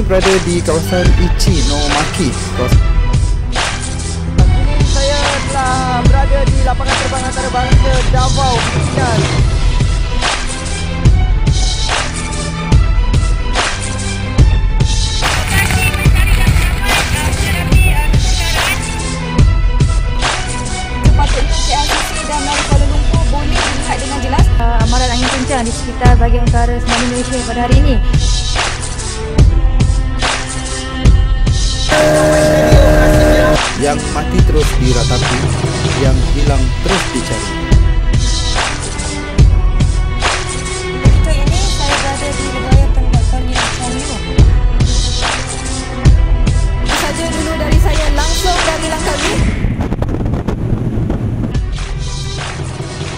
berada di kawasan Ichinomaki. Saya telah berada di lapangan terbang antarabangsa Davao, Filipina. Amaran angin kencang di sekitar bahagian utara Semenanjung Malaysia pada hari ini. Yang mati terus diratapi, yang hilang terus dicari. Ketika ini saya berada di wilayah pendataan yang Chanyu. Itu saja dulu dari saya, langsung dari Langkawi.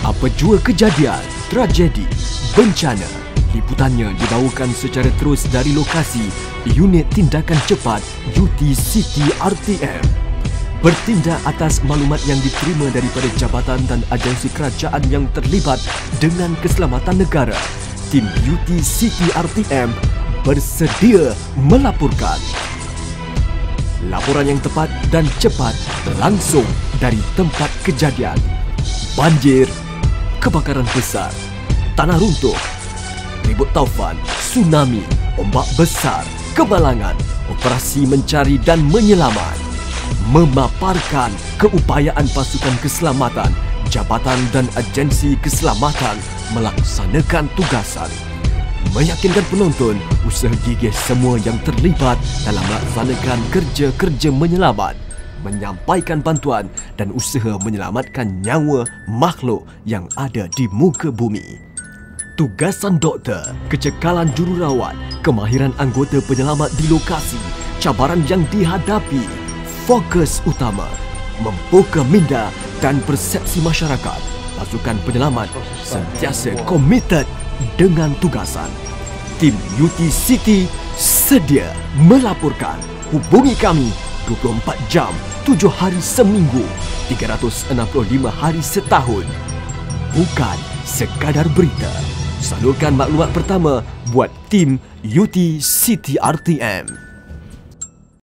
Apa jua kejadian, tragedi, bencana, liputannya dibawakan secara terus dari lokasi Unit Tindakan Cepat UT-City RTM. Bertindak atas maklumat yang diterima daripada jabatan dan agensi kerajaan yang terlibat dengan keselamatan negara, tim UT-City RTM bersedia melaporkan. Laporan yang tepat dan cepat langsung dari tempat kejadian. Banjir, kebakaran besar, tanah runtuh, ribut taufan, tsunami, ombak besar, kemalangan, operasi mencari dan menyelamat. Memaparkan keupayaan pasukan keselamatan, jabatan dan agensi keselamatan melaksanakan tugasan. Meyakinkan penonton usaha gigih semua yang terlibat dalam melaksanakan kerja-kerja menyelamat, menyampaikan bantuan dan usaha menyelamatkan nyawa makhluk yang ada di muka bumi. Tugasan doktor, kecekalan jururawat, kemahiran anggota penyelamat di lokasi, cabaran yang dihadapi, fokus utama, membuka minda dan persepsi masyarakat. Pasukan penyelamat sentiasa komited dengan tugasan. Tim UT-City sedia melaporkan. Hubungi kami 24 jam, 7 hari seminggu, 365 hari setahun. Bukan sekadar berita. Salurkan maklumat pertama buat tim UT-City RTM.